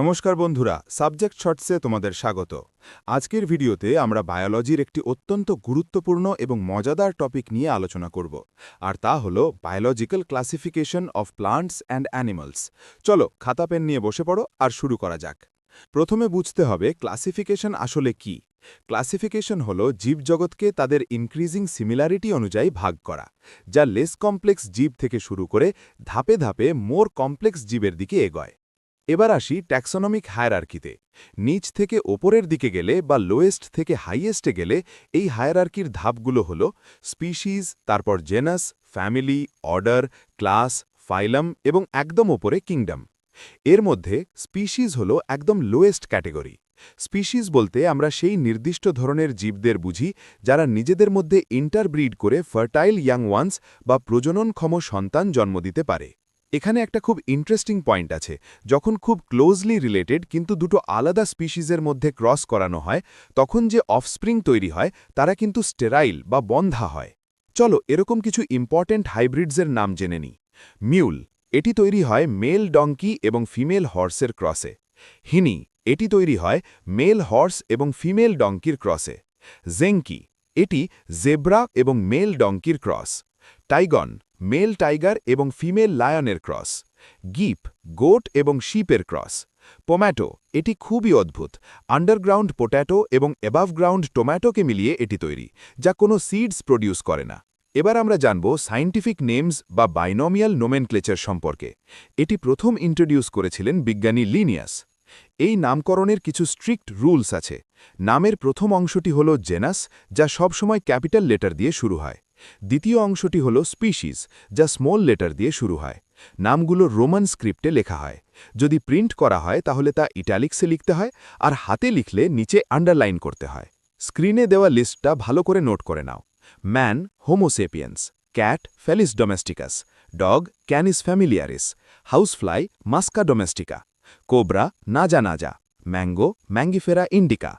নমস্কার বন্ধুরা, সাবজেক্ট শর্টসে তোমাদের স্বাগত। আজকের ভিডিওতে আমরা বায়োলজির একটি অত্যন্ত গুরুত্বপূর্ণ এবং মজাদার টপিক নিয়ে আলোচনা করব, আর তা হল biological classification of plants and animals. চলো খাতা পেন নিয়ে বসে পড়ো আর শুরু করা যাক। প্রথমে বুঝতে হবে ক্লাসিফিকেশন আসলে কি। ক্লাসিফিকেশন হল জীবজগৎকে তাদের ইনক্রিজিং সিমিলারিটি অনুযায়ী ভাগ করা, যা লেস কমপ্লেক্স জীব থেকে শুরু করে ধাপে ধাপে মোর কমপ্লেক্স জীবের দিকে এগোয়। এবার আসি ট্যাক্সোনমিক হায়ারার্কিতে। নিচ থেকে ওপরের দিকে গেলে বা লোয়েস্ট থেকে হাইয়েস্টে গেলে এই হায়ারার্কির ধাপগুলো হল স্পিশিজ, তারপর জেনাস, ফ্যামিলি, অর্ডার, ক্লাস, ফাইলাম এবং একদম ওপরে কিংডম। এর মধ্যে স্পিশিজ হল একদম লোয়েস্ট ক্যাটেগরি। স্পিশিজ বলতে আমরা সেই নির্দিষ্ট ধরনের জীবদের বুঝি যারা নিজেদের মধ্যে ইন্টারব্রিড করে ফার্টাইল ইয়াং ওয়ান্স বা প্রজননক্ষম সন্তান জন্ম দিতে পারে। এখানে একটা খুব ইন্টারেস্টিং পয়েন্ট আছে। যখন খুব ক্লোজলি রিলেটেড কিন্তু দুটো আলাদা স্পিশিজের মধ্যে ক্রস করানো হয়, তখন যে অফস্প্রিং তৈরি হয় তারা কিন্তু স্টেরাইল বা বন্ধা হয়। চলো এরকম কিছু ইম্পর্ট্যান্ট হাইব্রিডসের নাম জেনে নিই। মিউল, এটি তৈরি হয় মেল ডঙ্কি এবং ফিমেল হর্সের ক্রসে। হিনি, এটি তৈরি হয় মেল হর্স এবং ফিমেল ডঙ্কির ক্রসে। জেঙ্কি, এটি জেব্রা এবং মেল ডঙ্কির ক্রস। টাইগন, মেল টাইগার এবং ফিমেল লায়নের ক্রস। গিপ, গোট এবং শিপের ক্রস। পোম্যাটো, এটি খুবই অদ্ভুত। আন্ডারগ্রাউন্ড পোট্যাটো এবং অ্যাবাভগ্রাউন্ড টোম্যাটোকে মিলিয়ে এটি তৈরি, যা কোনো সিডস প্রডিউস করে না। এবার আমরা জানব সায়েন্টিফিক নেমস বা বাইনোমিয়াল নোমেনক্লেচার সম্পর্কে। এটি প্রথম ইন্ট্রোডিউস করেছিলেন বিজ্ঞানী লিনিয়াস। এই নামকরণের কিছু স্ট্রিক্ট রুলস আছে। নামের প্রথম অংশটি হল জেনাস, যা সবসময় ক্যাপিটাল লেটার দিয়ে শুরু হয়। দ্বিতীয় অংশটি হল স্পিশিজ, যা স্মল লেটার দিয়ে শুরু হয়। নামগুলো রোমান স্ক্রিপ্টে লেখা হয়। যদি প্রিন্ট করা হয় তাহলে তা ইটালিক্সে লিখতে হয়, আর হাতে লিখলে নিচে আন্ডারলাইন করতে হয়। স্ক্রিনে দেওয়া লিস্টটা ভালো করে নোট করে নাও। Man, Homo sapiens. Cat, Felis domesticus. Dog, Canis familiaris. Housefly, Musca domestica. Cobra, Naja naja. Mango, Mangifera indica.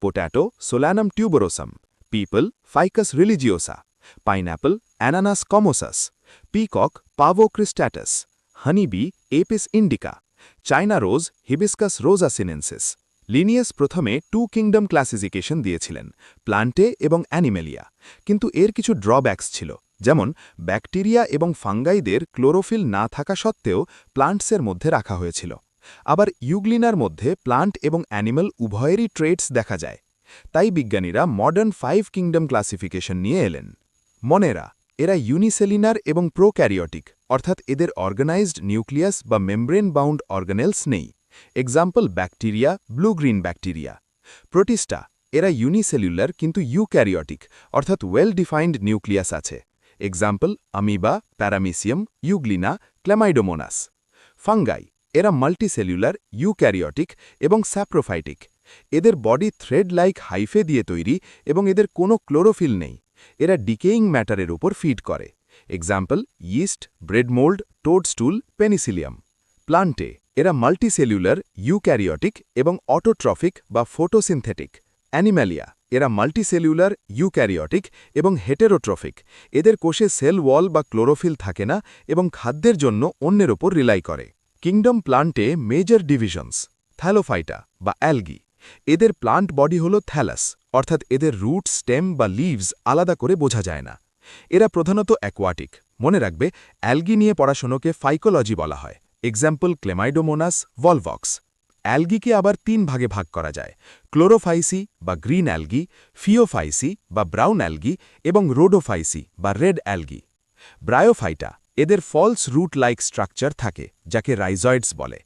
Potato, Solanum tuberosum. Peepal, Ficus religiosa. Pineapple, Ananas comosus. Peacock, Pavo cristatus. Honeybee, Apis indica. China rose, Hibiscus rosa sinensis. Linnaeus প্রথমে two kingdom classification দিয়েছিলেন, Plantae এবং Animalia. কিন্তু এর কিছু drawbacks ছিল, যেমন bacteria এবং ফাঙ্গাইদের chlorophyll না থাকা সত্ত্বেও প্লান্টসের মধ্যে রাখা হয়েছিল। আবার ইউগ্লিনার মধ্যে প্লান্ট এবং অ্যানিমাল উভয়েরই ট্রেটস দেখা যায়। তাই বিজ্ঞানীরা মডার্ন 5 কিংডম ক্লাসিফিকেশন নিয়ে এলেন। মনেরা, এরা ইউনিসেলিনার এবং প্রোক্যারিওটিক, অর্থাৎ এদের অর্গানাইজড নিউক্লিয়াস বা মেমব্রেন বাউন্ড অর্গানেলস নেই। Example bacteria, blue green bacteria. Protista, এরা ইউনিসেলুলার কিন্তু ইউক্যারিওটিক, অর্থাৎ ওয়েল ডিফাইন্ড নিউক্লিয়াস আছে। Example amoeba, paramecium, euglena, chlamydomonas. Fungi, এরা মাল্টিসেলুলার, ইউক্যারিওটিক এবং স্যাপ্রোফাইটিক। এদের বডি থ্রেড লাইক হাইফে দিয়ে তৈরি এবং এদের কোনো ক্লোরোফিল নেই। এরা ডিকেইং ম্যাটারের উপর ফিড করে। Example yeast, bread mould, toadstool, penicillium. Plantae, এরা মাল্টিসেলুলার, ইউক্যারিওটিক এবং অটোট্রফিক বা ফটোসিনথেটিক। অ্যানিম্যালিয়া, এরা মাল্টিসেলুলার, ইউক্যারিওটিক এবং হেটেরোট্রফিক। এদের কোষে সেল ওয়াল বা ক্লোরোফিল থাকে না এবং খাদ্যের জন্য অন্যের ওপর রিলাই করে। Kingdom Plantae major divisions. Thallophyta বা অ্যালগি, এদের প্লান্ট বডি হল থ্যালাস, অর্থাৎ এদের রুট, স্টেম বা লিভস আলাদা করে বোঝা যায় না। এরা প্রধানত অ্যাকোয়াটিক। মনে রাখবে, অ্যালগি নিয়ে পড়াশোনাকে ফাইকোলজি বলা হয়। Example ক্লেমাইডোমোনাস, Volvox. অ্যালগিকে আবার 3 ভাগে ভাগ করা যায়: ক্লোরোফাইসি বা গ্রিন অ্যালগি, ফিওফাইসি বা ব্রাউন অ্যালগি এবং রোডোফাইসি বা রেড অ্যালগি। ব্রায়োফাইটা, এদের ফলস রুট লাইক স্ট্রাকচার থাকে, যাকে রাইজয়েডস বলে।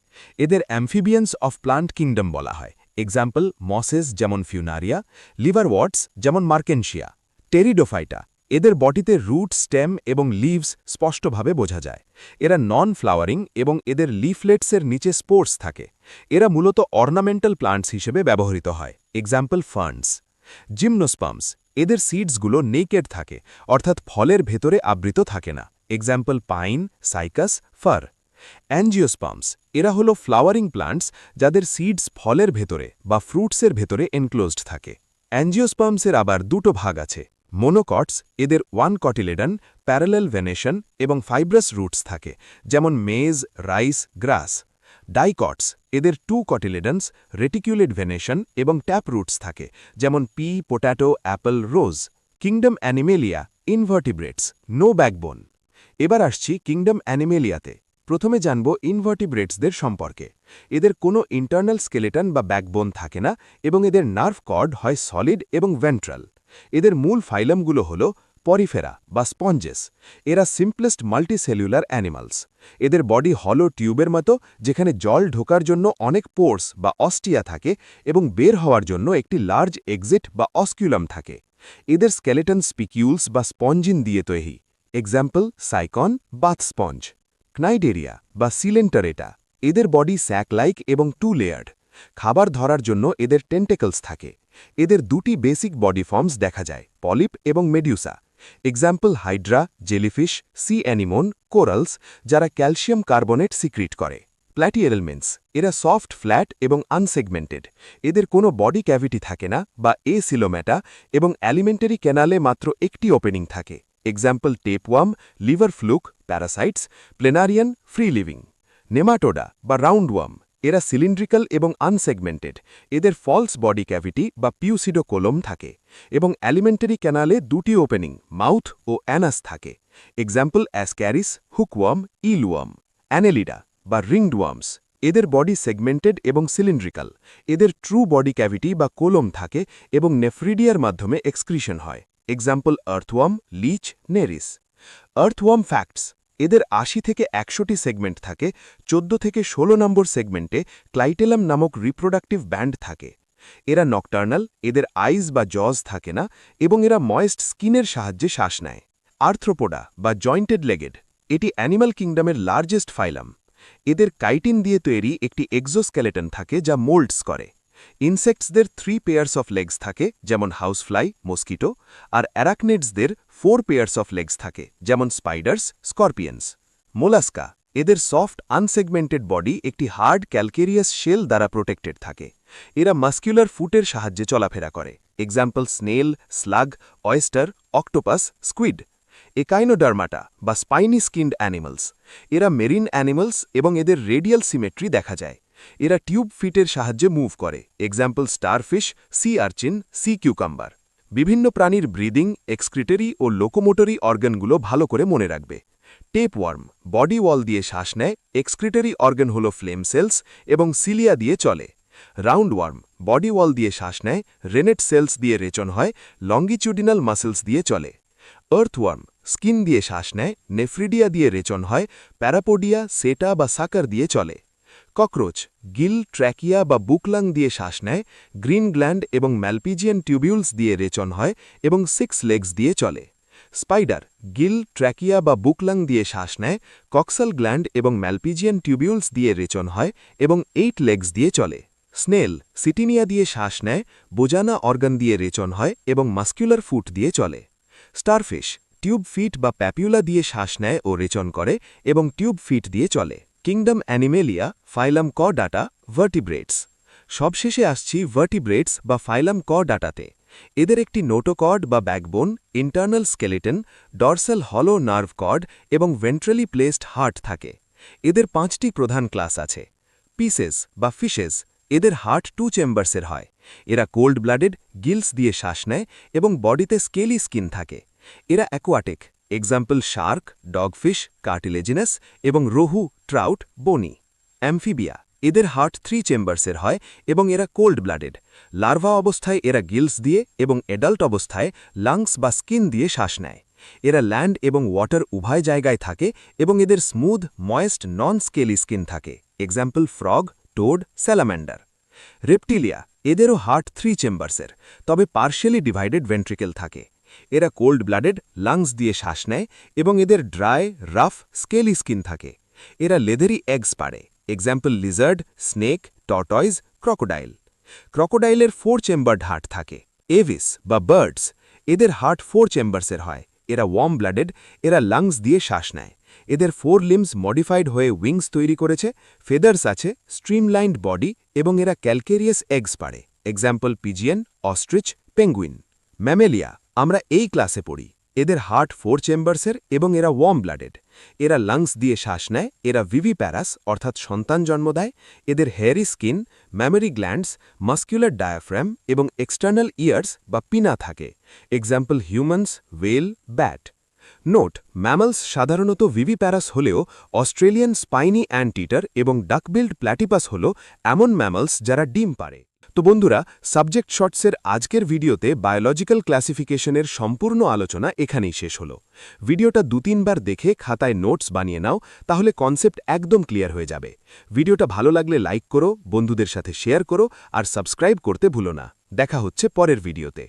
এদের অ্যাম্ফিবিয়ান্স অফ প্লান্ট কিংডম বলা হয়। এক্সাম্পল মসেস যেমন ফিউনারিয়া, লিভারওয়ার্টস যেমন মার্কেনশিয়া। টেরিডোফাইটা, এদের বডিতে রুট, স্টেম এবং লিভস স্পষ্টভাবে বোঝা যায়। এরা নন ফ্লাওয়ারিং এবং এদের লিফলেটসের নিচে স্পোর্স থাকে। এরা মূলত অর্নামেন্টাল প্লান্টস হিসেবে ব্যবহৃত হয়। এক্সাম্পল ফার্নস। জিমনোস্পার্মস, এদের সিডসগুলো নেকেড থাকে, অর্থাৎ ফলের ভেতরে আবৃত থাকে না। Example pine, cycas, fir. Angiosperms, এরা হলো ফ্লাওয়ারিং প্লান্টস যাদের সিডস ফলের ভেতরে বা ফ্রুটসের ভেতরে এনক্লোজড থাকে। অ্যাঞ্জিওস্পার্মসের আবার দুটো ভাগ আছে। মোনোকটস, এদের 1 কটিলেডন, প্যারালেল ভেনেশন এবং ফাইব্রাস রুটস থাকে, যেমন মেজ, রাইস, গ্রাস। ডাইকটস এদের 2 কটিলেডন্স, রেটিকুলেট ভেনেশন এবং ট্যাপ রুটস থাকে, যেমন pea, potato, apple, rose. Kingdom Animalia, invertebrates, no backbone. এবার আসছি কিংডম অ্যানিমেলিয়াতে। প্রথমে জানব ইনভার্টিব্রেটসদের সম্পর্কে। এদের কোনো ইন্টারনাল স্কেলেটন বা ব্যাকবোন থাকে না এবং এদের নার্ভ কর্ড হয় সলিড এবং ভেন্ট্রাল। এদের মূল ফাইলামগুলো হল পরিফেরা বা স্পঞ্জেস। এরা সিম্পলেস্ট মাল্টিসেলুলার অ্যানিমালস। এদের বডি হলো টিউবের মতো, যেখানে জল ঢোকার জন্য অনেক পোর্স বা অস্টিয়া থাকে এবং বের হওয়ার জন্য একটি লার্জ এক্সিট বা অস্কিউলাম থাকে। এদের স্কেলেটন স্পিকিউলস বা স্পঞ্জিন দিয়ে তৈরি। Example sycon, bath sponge. Cnidaria বা সিলেন্টারেটা, এদের বডি স্যাক লাইক এবং 2 লেয়ার্ড। খাবার ধরার জন্য এদের টেন্টেকলস থাকে। এদের 2টি বেসিক বডি ফর্মস দেখা যায়, পলিপ এবং medusa. Example hydra, jellyfish, sea anemone, corals, যারা ক্যালসিয়াম কার্বনেট সিক্রিট করে। প্ল্যাটিএলমেন্টস, এরা সফট, ফ্ল্যাট এবং আনসেগমেন্টেড। এদের কোনো বডি ক্যাভিটি থাকে না বা সিলোম্যাটা এবং অ্যালিমেন্টারি ক্যানালে মাত্র একটি ওপেনিং থাকে। Example tapeworm, liver fluke, parasites, planarian, free living. Nematoda বা রাউন্ডওয়ার্ম, এরা সিলিন্ড্রিক্যাল এবং আনসেগমেন্টেড। এদের ফলস বডি ক্যাভিটি বা পিউসিডোকোলম থাকে এবং অ্যালিমেন্টারি ক্যানালে 2টি ওপেনিং, মাউথ ও অ্যানাস থাকে। Example Ascaris, hookworm, eelworm. Annelida বা রিংড ওয়ার্মস, এদের বডি সেগমেন্টেড এবং সিলিন্ড্রিক্যাল। এদের ট্রু বডি ক্যাভিটি বা কোলম থাকে এবং নেফ্রিডিয়ার মাধ্যমে এক্সক্রিশন হয়। Example earthworm, leech, Nereis. Earthworm facts, এদের 80 থেকে 100টি সেগমেন্ট থাকে। 14 থেকে 16 নম্বর সেগমেন্টে ক্লাইটেলাম নামক রিপ্রোডাক্টিভ ব্যান্ড থাকে। এরা নকটার্নাল, এদের আইজ বা জজ থাকে না এবং এরা ময়েস্ট স্কিনের সাহায্যে শ্বাস নেয়। আর্থ্রোপোডা বা জয়েন্টেড লেগেড, এটি অ্যানিমাল কিংডমের লার্জেস্ট ফাইলাম। এদের কাইটিন দিয়ে তৈরি একটি এক্সোস্কেলেটন থাকে যা মোল্ডস করে। ইনসেক্টসদের 3 পেয়ার্স অফ লেগস থাকে, যেমন হাউসফ্লাই, মস্কিটো, আর অ্যারাকনিডসদের 4 পেয়ার্স অফ লেগস থাকে, যেমন স্পাইডার্স, স্করপিয়ন্স। মোলাস্কা, এদের সফট আনসেগমেন্টেড বডি একটি হার্ড ক্যালকেরিয়াস শেল দ্বারা প্রোটেক্টেড থাকে। এরা মাস্কুলার ফুটের সাহায্যে চলাফেরা করে। Example snail, slug, oyster, octopus, squid. Echinodermata বা স্পাইনি স্কিন্ড অ্যানিমালস, এরা মেরিন অ্যানিমালস এবং এদের রেডিয়াল সিমেট্রি দেখা যায়। এরা টিউব ফিটের সাহায্যে মুভ করে। Example starfish, sea urchin, sea cucumber. বিভিন্ন প্রাণীর ব্রিদিং, এক্সক্রিটারি ও লোকোমোটরি অর্গানগুলো ভালো করে মনে রাখবে। টেপওয়ার্ম বডি ওয়াল দিয়ে শ্বাস নেয়, এক্সক্রিটারি অর্গান হল ফ্লেম সেলস এবং সিলিয়া দিয়ে চলে। রাউন্ডওয়ার্ম বডি ওয়াল দিয়ে শ্বাস নেয়, রেনেট সেলস দিয়ে রেচন হয়, লঙ্গিচুডিনাল মাসেলস দিয়ে চলে। আর্থওয়ার্ম স্কিন দিয়ে শ্বাস নেয়, নেফ্রিডিয়া দিয়ে রেচন হয়, প্যারাপোডিয়া, সেটা বা সাকার দিয়ে চলে। ককরোচ গিল, ট্র্যাকিয়া বা বুকলাং দিয়ে শ্বাস নেয়, গ্রিন গ্ল্যান্ড এবং ম্যালপিজিয়ান টিউবিউলস দিয়ে রেচন হয় এবং 6 লেগস দিয়ে চলে। স্পাইডার গিল, ট্র্যাকিয়া বা বুকলাং দিয়ে শ্বাস নেয়, কক্সাল গ্ল্যান্ড এবং ম্যালপিজিয়ান টিউবিউলস দিয়ে রেচন হয় এবং 8 লেগস দিয়ে চলে। স্নেল সিটিনিয়া দিয়ে শ্বাস নেয়, বোজানা অর্গান দিয়ে রেচন হয় এবং মাস্কুলার ফুট দিয়ে চলে। স্টারফিশ টিউব ফিট বা প্যাপিউলা দিয়ে শ্বাস নেয় ও রেচন করে এবং টিউব ফিট দিয়ে চলে। Kingdom Animalia, phylum Chordata, vertebrates. সবশেষে আসছি ভার্টিব্রেটস বা ফাইলাম কর্ডাটাতে। এদের একটি নোটোকর্ড বা ব্যাকবোন, ইন্টারনাল স্কেলেটন, ডরসাল হলো নার্ভ কর্ড এবং ভেন্ট্রালি প্লেসড হার্ট থাকে। এদের 5টি প্রধান ক্লাস আছে। পিসেস বা ফিশেস, এদের হার্ট 2 চেম্বার্সের হয়। এরা কোল্ড ব্লাডেড, গিলস দিয়ে শ্বাস নেয় এবং বডিতে স্কেলি স্কিন থাকে। এরা aquatic, example Shark, dogfish, cartilaginous এবং রোহু, ট্রাউট, বনি। অ্যামফিবিয়া, এদের হার্ট 3 চেম্বার্সের হয় এবং এরা কোল্ড ব্লাডেড। লার্ভা অবস্থায় এরা গিলস দিয়ে এবং অ্যাডাল্ট অবস্থায় লাংস বা স্কিন দিয়ে শ্বাস নেয়। এরা ল্যান্ড এবং ওয়াটার উভয় জায়গায় থাকে এবং এদের স্মুথ, ময়েস্ট, নন স্কেলি স্কিন থাকে। Example frog, towed, salamander. Reptilia, এদেরও হার্ট 3 চেম্বার্সের, তবে পার্শিয়ালি ডিভাইডেড ভেন্ট্রিকেল থাকে। এরা কোল্ড ব্লাডেড, লাংস দিয়ে শ্বাস নেয় এবং এদের ড্রাই, রাফ, স্কেলি স্কিন থাকে। এরা লেদারি এগস পাড়ে। Example lizard, snake, tortoise, crocodile. ক্রকোডাইলের 4 চেম্বার্ড হার্ট থাকে। এভিস বা বার্ডস, এদের হার্ট 4 চেম্বার্সের হয়। এরা ওয়ার্ম ব্লাডেড, এরা লাংস দিয়ে শ্বাস নেয়। এদের 4 লিম্স মডিফাইড হয়ে উইংস তৈরি করেছে, ফেদার্স আছে, স্ট্রিমলাইন্ড বডি এবং এরা ক্যালকেরিয়াস এগস পাড়ে। Example pigeon, ostrich, penguin. Mammalia আমরা এই ক্লাসে পড়ি। এদের হার্ট 4 চেম্বার্সের এবং এরা ওয়ার্ম ব্লাডেড। এরা লাংস দিয়ে শ্বাস নেয়, এরা ভিভিপ্যারাস অর্থাৎ সন্তান জন্ম দেয়। এদের hairy skin, mammary glands, muscular diaphragm এবং এক্সটার্নাল ইয়ার্স বা পিনা থাকে। Example humans, well, bat. Note, mammals সাধারণত ভিভিপ্যারাস হলেও অস্ট্রেলিয়ান স্পাইনি অ্যান্টিটার এবং ডাকবিল্ড প্ল্যাটিপাস হল এমন ম্যামলস যারা ডিম পারে। তো বন্ধুরা, সাবজেক্ট শর্টসের আজকের ভিডিওতে বায়োলজিক্যাল ক্লাসিফিকেশনের সম্পূর্ণ আলোচনা এখানেই শেষ হলো। ভিডিওটা 2-3 বার দেখে খাতায় নোটস বানিয়ে নাও, তাহলে কনসেপ্ট একদম ক্লিয়ার হয়ে যাবে। ভিডিওটা ভালো লাগলে লাইক করো, বন্ধুদের সাথে শেয়ার করো আর সাবস্ক্রাইব করতে ভুলো না। দেখা হচ্ছে পরের ভিডিওতে।